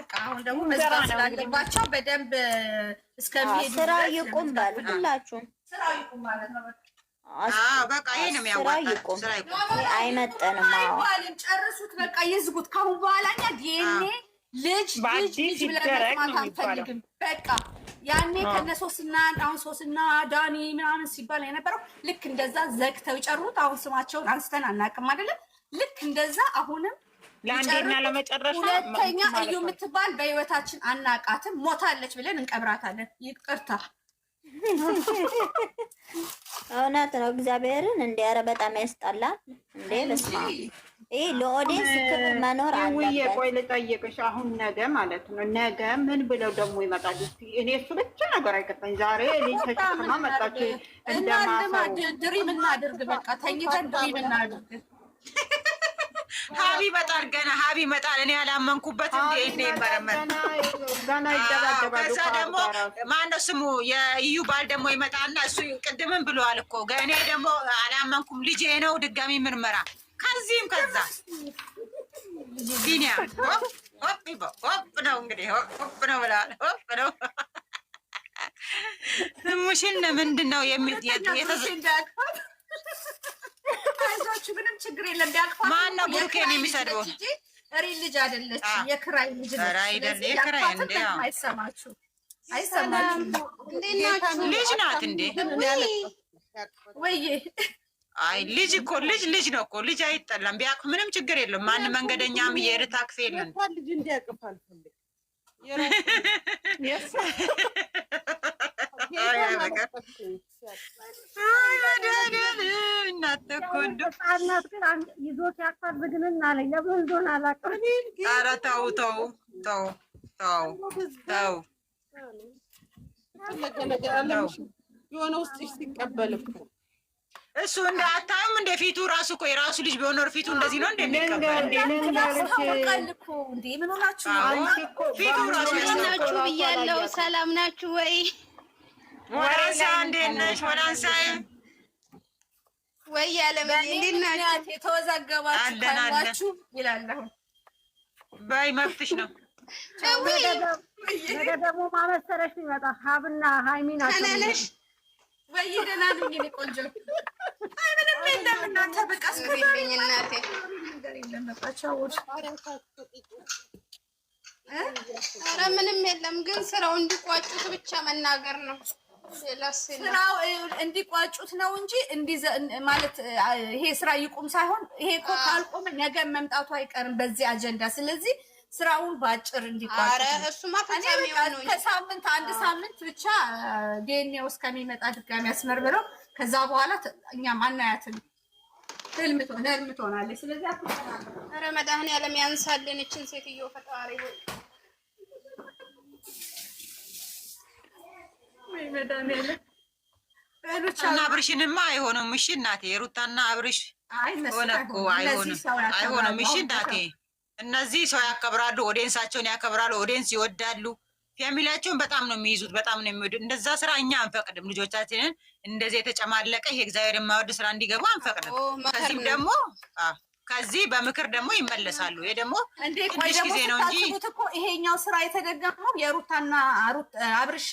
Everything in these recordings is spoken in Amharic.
በቃ አሁን ደግሞ መዝጋት ስላለባቸው በደንብ እስከሚሄዱ ስራ ይቁም ባሉ ሁላችሁም ስራ ይቁም ማለት ነው። በቃ ይሄ ነው የሚያዋጣው። ስራ ይቁም አይመጠንም። አይባልም። ጨርሱት በቃ ይዝጉት። ካሁን በኋላ እኛ ዲኤንኤ ልጅ ብለን መስማት አንፈልግም። በቃ ያኔ ከነሶስና አሁን ሶስና ዳኒ ምናምን ሲባል የነበረው ልክ እንደዛ ዘግተው ይጨሩት። አሁን ስማቸውን አንስተን አናውቅም አይደለም። ልክ እንደዛ አሁንም ለአንዴና ለመጨረሻ ሁለተኛ እዩ የምትባል በህይወታችን አናቃትም። ሞታለች ብለን እንቀብራታለን። ይቅርታ እውነት ነው። እግዚአብሔርን እንደ ኧረ በጣም ያስጠላል እንዴ! በስመ አብ ይሄ ለኦዲየንስ ክብር መኖር አለበት። ቆይ ልጠይቅሽ፣ አሁን ነገ ማለት ነው ነገ ምን ብለው ደግሞ ይመጣሉ? እኔ እሱ ብቻ ነገር አይገባኝ። ዛሬ ልጅ ተሸክማ መጣች። እንደማሰው ድሪም እናድርግ። በቃ ተኝተን ድሪም እናድርግ። ሀቢ ይመጣል ገና ሀቢ ይመጣል። እኔ ያላመንኩበትም እንዴ ይመረመር ገና ይደባደባሉ። ከዛ ደግሞ ማነው ስሙ የኢዩ ባል ደግሞ ይመጣና እሱ ቅድምን ብለዋል እኮ እኔ ደግሞ አላመንኩም ልጄ ነው ድጋሚ ምርመራ ከዚህም ከዛ ቢኒያ ሆፕ ነው እንግዲህ ሆፕ ነው ብለዋል። ሆፕ ነው ሙሽን ምንድን ነው አይዟችሁ ምንም ችግር የለም። ቢያቅፋት ማነው ብሩኬን የሚሰድበው? ሪል ልጅ አይደለች፣ የክራይ ልጅ ነች። አይሰማችሁ ልጅ ናት እንዴ? ወይ አይ ልጅ እኮ ልጅ ነው እኮ ልጅ አይጠላም። ቢያቅፍ ምንም ችግር የለም። ማን መንገደኛም የሄደ ታክሲ የለም። ልጅ እንዲያቅፍ አልፈልግም። የሆነ ውስጥ ሲቀበል እኮ እሱ እንደ አታዩም እንደ ፊቱ ራሱ እኮ የራሱ ልጅ ቢሆን ኖር ፊቱ እንደዚህ ነው እንደሚቀበል ምን ሆናችሁ ነው? ፊቱ ራሱ ናችሁ ብያለሁ። ሰላም ናችሁ ወይ? ወራንሳ እንዴት ነሽ? ወራንሳዬ ወይ ያለምን እንዴት ናችሁ? የተወዛገባችሁ ካላችሁ ይላልሁ በይ መብትሽ ነው። ነገ ደግሞ ማመሰረሽ ይመጣ ሀብና ሃይሚ ናቸው። ወይ ደህና ነኝ እኔ ቆንጆ። አይ ምንም የለም እናንተ በቃ እስከዛሬ እናቴ ነገር የለም በቃ ቻውሽ። ኧረ ምንም የለም ግን ስራው እንዲቋጩት ብቻ መናገር ነው። ስራው እንዲቋጩት ነው እንጂ ማለት ይሄ ስራ ይቁም ሳይሆን ይሄ እኮ ካልቆመ ነገ መምጣቱ አይቀርም በዚህ አጀንዳ። ስለዚህ ስራውን ባጭር እንዲቋጭ። አረ እሱማ ፈጻሚው ነው። ከሳምንት አንድ ሳምንት ብቻ ዲኤንኤ ውስጥ ከሚመጣ ድጋሚ ያስመርምረው። ከዛ በኋላ እኛም አናያትም። ህልም ትሆናለች። ስለዚህ አረ መድኃኒዓለም ያንሳልን እችን ሴትዮ ፈጣሪ ወይ መድኃኒዓለም እና አብርሽንማ አይሆንም። እሺ እናቴ ሩታና አብርሽ ሆነ እኮ አይሆንም። እሺ እናቴ እነዚህ ሰው ያከብራሉ፣ ኦዲየንሳቸውን ያከብራሉ፣ ኦዲየንስ ይወዳሉ። ፋሚሊያቸውን በጣም ነው የሚይዙት፣ በጣም ነው የሚወዱ። እንደዛ ስራ እኛ አንፈቅድም። ልጆቻችንን እንደዚህ የተጨማለቀ ይሄ እግዚአብሔር የማይወድ ስራ እንዲገቡ አንፈቅድም። ከዚህም ደግሞ ከዚህ በምክር ደግሞ ይመለሳሉ። ይሄ ደግሞ ትንሽ ጊዜ ነው እንጂ ይሄኛው ስራ የተደገመው የሩታና አብርሽ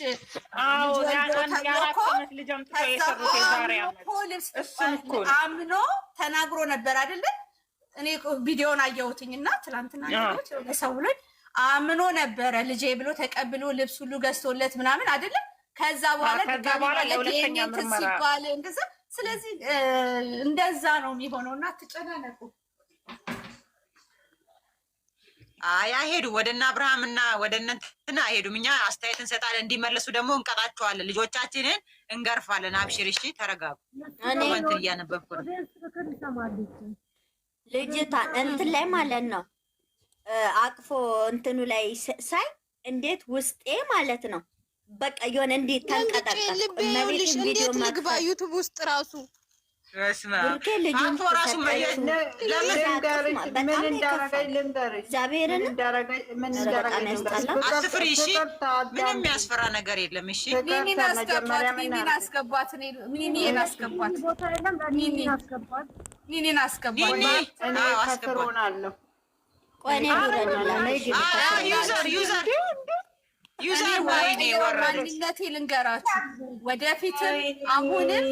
አምኖ ተናግሮ ነበር አይደለም። እኔ ቪዲዮውን አየሁትኝና ትላንትና ነው ሰው ብሎ አምኖ ነበረ ልጄ ብሎ ተቀብሎ ልብስ ሁሉ ገዝቶለት ምናምን አይደለም። ከዛ በኋላ ሲባል እንደዛ። ስለዚህ እንደዛ ነው የሚሆነውና አትጨናነቁ። አይሄዱ ወደና አብርሃምና ወደነ እንትና አይሄዱም። እኛ አስተያየት እንሰጣለን፣ እንዲመለሱ ደግሞ እንቀጣቸዋለን፣ ልጆቻችንን እንገርፋለን። አብሽር እሺ፣ ተረጋጉ። ኮሜንት እያነበብኩ ነው። ልጅታ እንትን ላይ ማለት ነው አቅፎ እንትኑ ላይ ሳይ እንዴት ውስጤ ማለት ነው በቃ የሆነ እንዴት ተንቀጠቀጠ። ልብልሽ እንዴት ልግባ ዩቲዩብ ውስጥ ራሱ ብሩኬ ልጅን ራሱ አስፍሪ። እሺ ምንም የሚያስፈራ ነገር የለም። እሺ ሚኒን አስገባት። ዩዘር ወይኔ ወረደ። ማንነቴ ልንገራችሁ፣ ወደፊትም አሁንም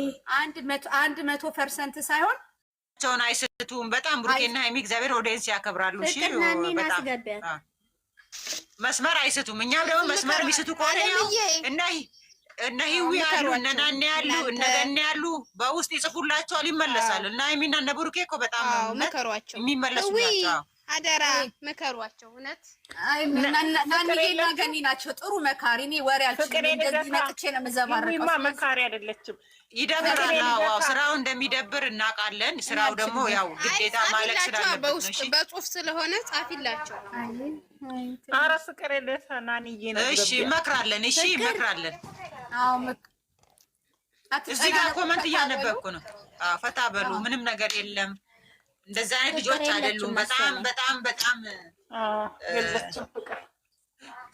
100% ሳይሆን ቸውን አይስቱም። በጣም ብሩኬና ሀይሚ እግዚአብሔር ኦዲየንስ ያከብራሉ። እሺ በጣም መስመር አይስቱም። እኛም ደግሞ መስመር የሚስቱ ከሆነ ያው እነ ሂዊ ያሉ እነ ናኔ ያሉ እነ ገኔ ያሉ በውስጥ ይጽፉላቸዋል፣ ይመለሳሉ። እና ሀይሚና እነ ብሩኬ እኮ በጣም መከሯቸው የሚመለሱ ናቸው። አደራ መከሯቸው። እውነት ናንዬና ገኒ ናቸው ጥሩ መካሪ። እኔ ወሬ አልችልም፣ እንደዚህ መጥቼ ነው የምዘባረቀው። መካሪ አይደለችም። ይደብራል። ዋው ስራው እንደሚደብር እናውቃለን። ስራው ደግሞ ያው ግዴታ ማለቅ ስላለበት ነው። እሺ በጽሁፍ ስለሆነ ጻፊላቸው። ኧረ ፍቅር የለሽ ናንዬ ነው። እሺ እመክራለን። እሺ እመክራለን። አዎ እዚህ ጋር ኮመንት እያነበብኩ ነው። ፈታ በሉ፣ ምንም ነገር የለም። እንደዚህ አይነት ልጆች አይደሉም። በጣም በጣም በጣም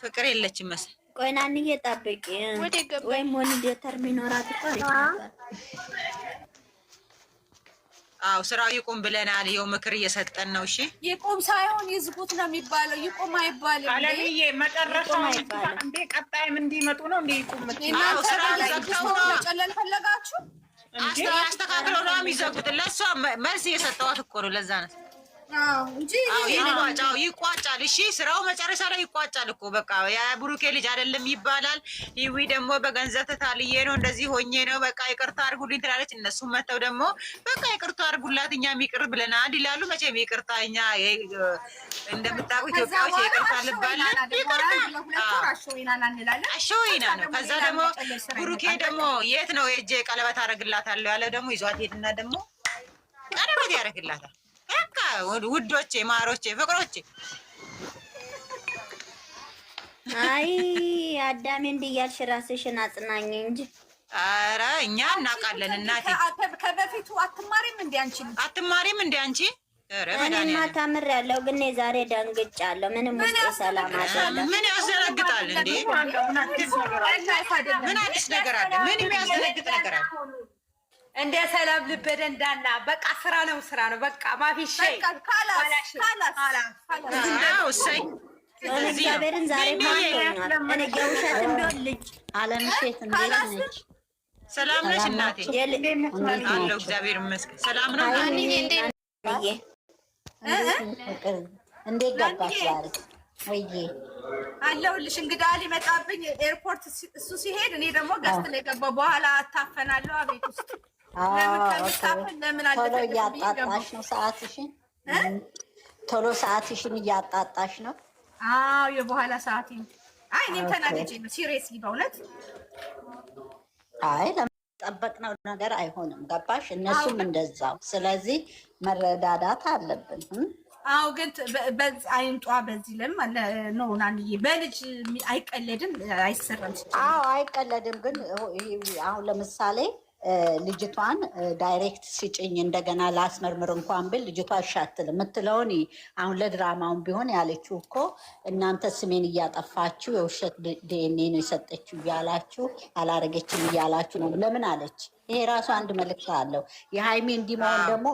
ፍቅር የለችም መሰል። ቆይ ናንዬ ጠብቂ፣ ወይም ሞኒቴር የሚኖራት እኮ አሪፍ ነበር። አዎ ስራው ይቁም ብለናል። ይኸው ምክር እየሰጠን ነው። እሺ ይቁም ሳይሆን ይዝጉት ነው የሚባለው። ይቁም አይባልም። አለምዬ መጨረሻው እንዴ ቀጣይም እንዲመጡ ነው እንዴ? ይቁም አዎ ስራው ዘግተው ነው መጨለል ፈለጋችሁ? አስተካክለው ነው የሚዘጉት። ለእሷ መልስ እየሰጠዋት እኮ ነው። ለዛ ነው እንጂ ይቋጫል። እሺ ስራው መጨረሻ ላይ ይቋጫል እኮ በቃ የብሩኬ ልጅ አይደለም ይባላል። ይዊ ደግሞ በገንዘብ ተታልዬ ነው እንደዚህ ሆኜ ነው በቃ ይቅርታ አድርጉልኝ ትላለች። እነሱም መተው ደግሞ በቃ ይቅርታ አድርጉላት እኛም ይቅር ብለናል ይላሉ። መቼም ይቅርታ እኛ እንደምታውቁ ኢትዮጵያዎች ይቅርታ ልባለን። አሸወይና ነው። ከዛ ደግሞ ብሩኬ ደግሞ የት ነው የእጄ ቀለበት አደርግላታለሁ ያለ ደግሞ ይዟት ሄድና ደግሞ ቀለበት ያደርግላታል። በቃ ውዶቼ፣ ማሮቼ፣ ፍቅሮቼ አይ አዳሜ እንዲህ እያልሽ ራስሽን አጽናኝ እንጂ። ኧረ እኛ እናውቃለን እናቴ። ከበፊቱ አትማሪም እንደ አንቺ አትማሪም እንደ አንቺ። እኔማ ተምሬያለሁ፣ ግን ዛሬ ደንግጫለሁ። ምንም ውስጤ ሰላም አይደለም። ምን ያስደነግጣል እንዴ? ምን አዲስ ነገር አለ? ምን የሚያስደነግጥ ነገር አለ? እንደ ሰላም ልበደ እንዳና በቃ ስራ ነው በቃ ማፊሽ እግዚአብሔርን ዛሬ ማቶኛል። እኔ የውሸትም ቢሆን ልጅ አለምሼት እንዴት ነች? ሰላም ነሽ እናቴ? አለሁ እግዚአብሔር ይመስገን። ሰላም ነው። እንዴት ገባሽ ዛሬ? ወይዬ አለሁልሽ። እንግዳ ሊመጣብኝ ኤርፖርት እሱ ሲሄድ እኔ ደግሞ ገስት ላይ ገባሁ። በኋላ አታፈናለሁ አቤት ውስጥ ቶሎ እያጣጣሽ ነው ሰዓትሽን፣ ቶሎ ሰዓትሽን እያጣጣሽ ነው። አዎ የበኋላ ሰዓት። አይ እኔም ተናደጄ ነው ሲሪየስሊ በእውነት። አይ ለጠበቅነው ነገር አይሆንም ገባሽ? እነሱም እንደዛው። ስለዚህ መረዳዳት አለብን። አዎ ግን አይምጧ በዚህ ለም ነው ናንዬ፣ በልጅ አይቀለድም፣ አይሰራም። አዎ አይቀለድም። ግን አሁን ለምሳሌ ልጅቷን ዳይሬክት ሲጭኝ እንደገና ላስመርምር እንኳን ብል ልጅቷ እሻትል የምትለውን አሁን ለድራማውን ቢሆን ያለችው እኮ እናንተ ስሜን እያጠፋችሁ የውሸት ዲኤንኤ ነው የሰጠችው እያላችሁ አላረገችም እያላችሁ ነው። ለምን አለች? ይሄ ራሱ አንድ መልዕክት አለው። የሃይሚ እንዲህ መሆን ደግሞ